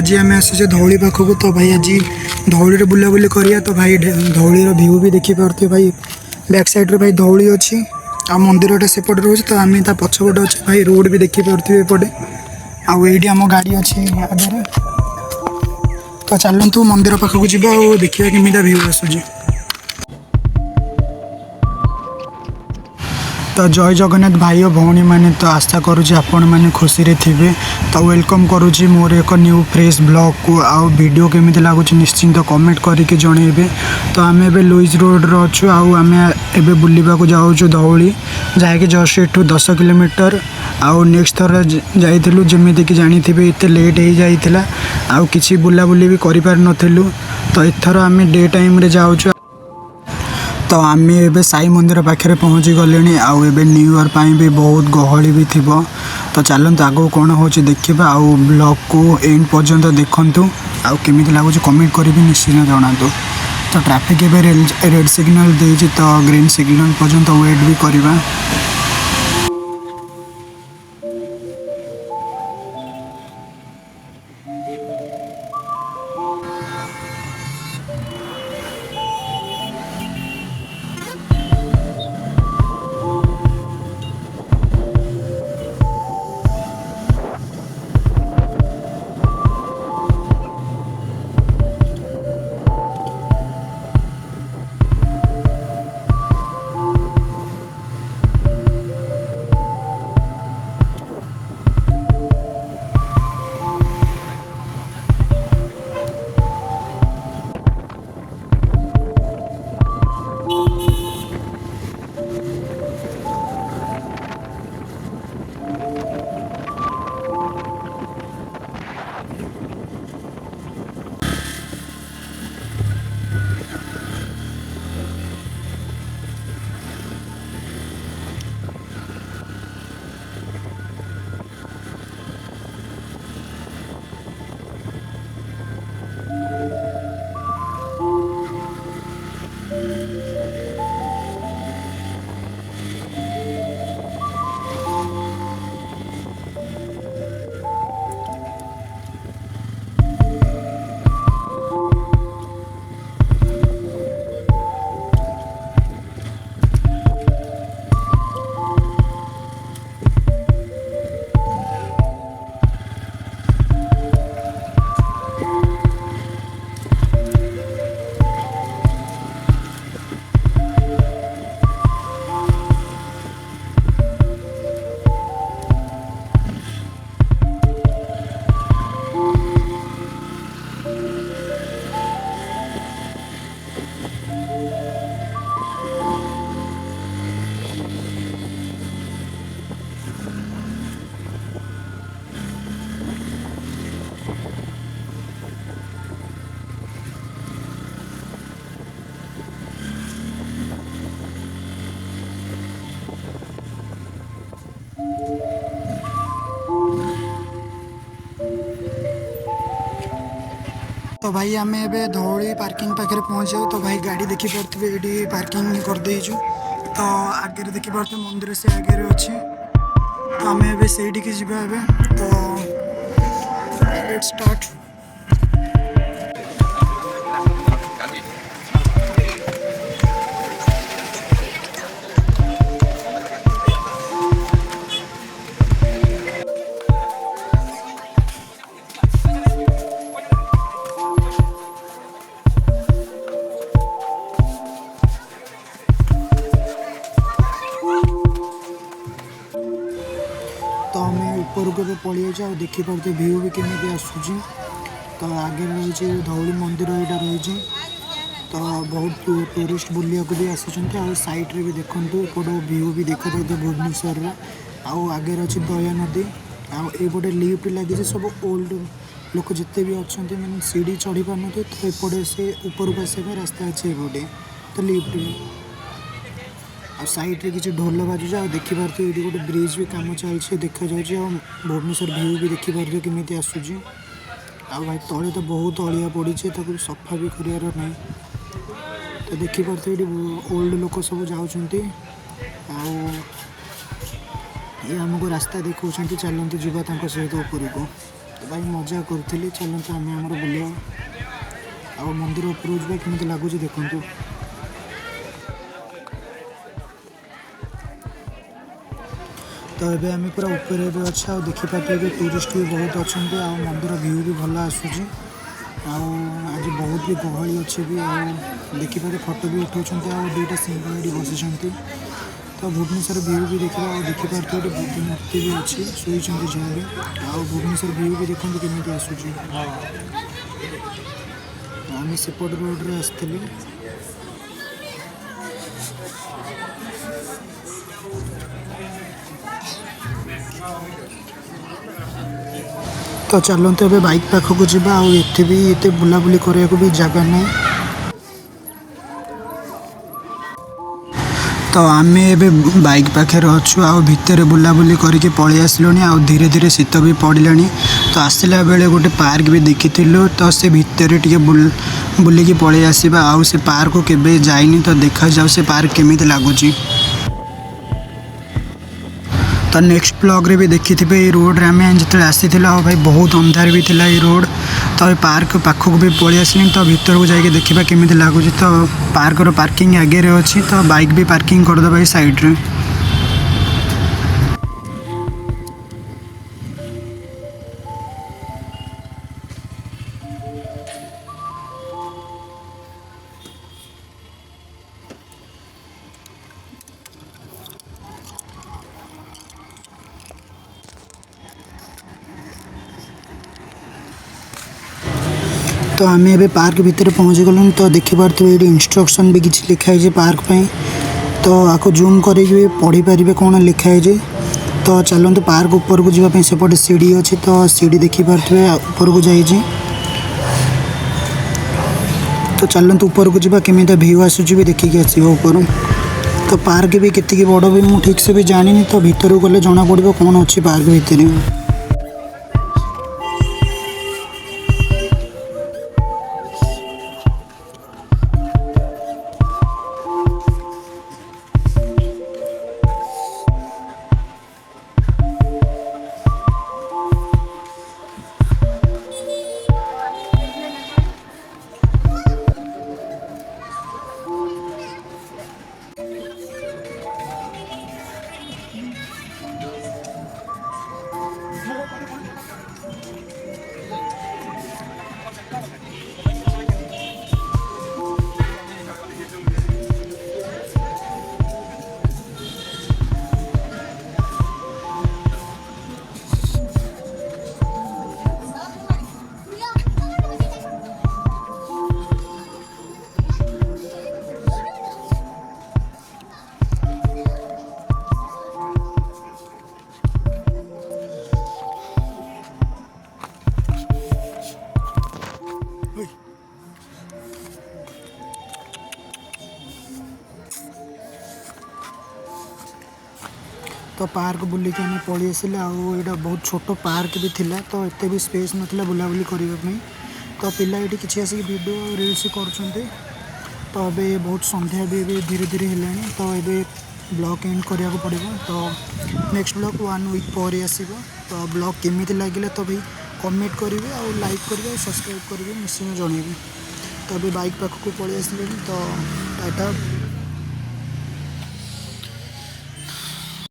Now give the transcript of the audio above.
आज आम आसे धौली पाखक तो भाई आज धौली बुलाबुली करिया तो भाई धौली व्यू भी देखी पारे भाई बैक साइड रे भाई धौली अच्छी आ मंदिरटा सेपटे रोचे तो आम पछपटे अच्छे भाई रोड भी देखी पारे एपटे आईटी आम गाड़ी अच्छी आगे तो चलतु मंदिर पाखक जा देखा केमिटा व्यू आसूँ। तो जय जगन्नाथ भाई और भौणी मैंने तो आशा करुँच आपण मैंने खुशी रे थिबे तो वेलकम करुँची मोर एक न्यू फ्रेश ब्लॉग को आउ वीडियो केमिति लगुच निश्चिंत कमेंट करके जनइबे। तो आम ए लुइस रोड रे अच्छु आम ए बुलवा जाऊँ धौली जहाँकि जस्ट एठू 10 किलोमीटर आउ नेक्स्ट थर जाइलु जमीती कि जानी एते लेट हो जाइथिला आउ किछि बुलाबुली भी करि पार नथिलु तो एथर आम डे टाइम रे जाऊँ। तो आम ए साई मंदिर पाखे पहुँची गले आउ ए न्यू ईयर पाई भी बहुत गहली भी थी तो चलते आगो कौन हो देखा आउ ब्लॉग को एंड पर्यंत देखु आउ केमिति लगुच कमेंट करी निश्चित जनातु। तो ट्रैफिक ए रेड सिग्नल देती तो ग्रीन सिग्नल पर्यंत वेट भी करवा। तो भाई आम ए धौली पार्किंग पाखे पहुँच जाऊ तो भाई गाड़ी देखी पारे ये पार्किंग कर देचु तो आगे देखी पारे मंदिर से आगे अच्छे तो आम ए से जावा तो लेट्स स्टार्ट। तो आम ऊपर को पलि जाए देखी पारे व्यू भी केमी आसूँ तो आगे रही धौली मंदिर यहाँ रही तो बहुत टूरिस्ट बुलिया भी आसुँच आ साइड्रे भी देखूँ एपट व्यू भी देखा पारे भुवनेश्वर आउ आगे अच्छी दया नदी आउटे लिफ्ट लगी सब ओल्ड लोक जिते भी अच्छा मैंने सीढ़ी चढ़ी पार न तो एपटे से ऊपर को आसा रास्ता अच्छे एपटे तो लिफ्ट आ साइड रे किसी ढोल बाजू आ देखी पारे ये गोटे ब्रिज भी कम चलती देखा जाए भुवनेश्वर व्यू भी देखी पारे केमी आसूँ आ भाई तले तो बहुत अलिया पड़ी सफा भी करार ना तो देखी पारे ये ओल्ड लोक सब जाऊँच आमको रास्ता देखा चलते जावा सहित ऊपर को। तो भाई मजा करूँ चलते आम आम बुलिया आ मंदिर उपरू जा केमी लगुच देखु। तो ये आम पूरा ऊपर अच्छे आ देखिपारे टूरिस्ट भी बहुत अच्छा आ मंदिर व्यू भी भल आसूँ आज बहुत भी गहली अच्छे भी देखिपारे फोटो भी उठाऊँ दुईटा सिंह ये बसी। तो भुवनेश्वर व्यू भी देखा देखिपारे बुद्ध मूर्ति भी अच्छी शोई जहाँ भी आ भुवनेश्वर व्यू भी देखते केमी आसूँ। आम सेपट रोड्रे आसती तो चलते ए बाइक पाखक जावा आते भी ये बुलाबुली करने को भी जगह ना। तो आम ए बाइक पाखे अच्छु आ भितर बुलाबुली करके पलि आसलु आ धीरे धीरे शीत भी पड़ा। तो आसला बेले गोटे पार्क भी देखी तो से भितर टे बुलिकी पलि आसवा आ से पार्क को केबे जाइनी तो देखा जाओ से पार्क केमी लगुच। तो नेक्स्ट ब्लॉग रे भी देखी थे ये रोड रे आम जो आसी भाई बहुत अंधार भी थिला ये रोड। तो ये पार्क पाखक भी पलि आसली तो भीतर को जाके देखा केमी लगुच। तो पार्क रो पार्किंग आगे रे अच्छी तो बाइक भी पार्किंग करदे साइड रे। तो आम ए पार्क भितर पहुँची गलुँ। तो देखिपे ये इंस्ट्रक्शन भी किसी लिखाई पार्क पे तो आपको जूम कर पढ़ी पारे कौन लिखाई। तो चलते पार्क ऊपर को जावाई सेपटे सीढ़ी अच्छी तो सीढ़ी देखिपे ऊपर को जाइए। तो चलते ऊपर को जावा केमी व्यू आसूँ भी देखिकी आसो ऊपर। तो पार्क भी केतिकी बड़ भी मुझे ठीक से भी जानी तो भीतर को गले जना पड़ो कौन अच्छी पार्क भितर। तो पार्क बुलिक आम पलि आसिले आईटा बहुत छोट पार्क भी थिला तो एत भी स्पेस नाला बुलाबुली करने। तो पिला ये किसी आसिक वीडियो रील्स कर। तो अबे बहुत संध्या भी धीरे धीरे है तो ये ब्लॉग एंड करने को पड़ो। तो नेक्स्ट ब्लॉग 1 वीक पर आसो। तो ब्लॉग केमी लगे तो भाई कमेंट करेंगे और लाइक करेंगे सब्सक्राइब करेंगे निश्चय जनइबे। तो अभी बाइक पाखक पलि आसिले तो टाटा।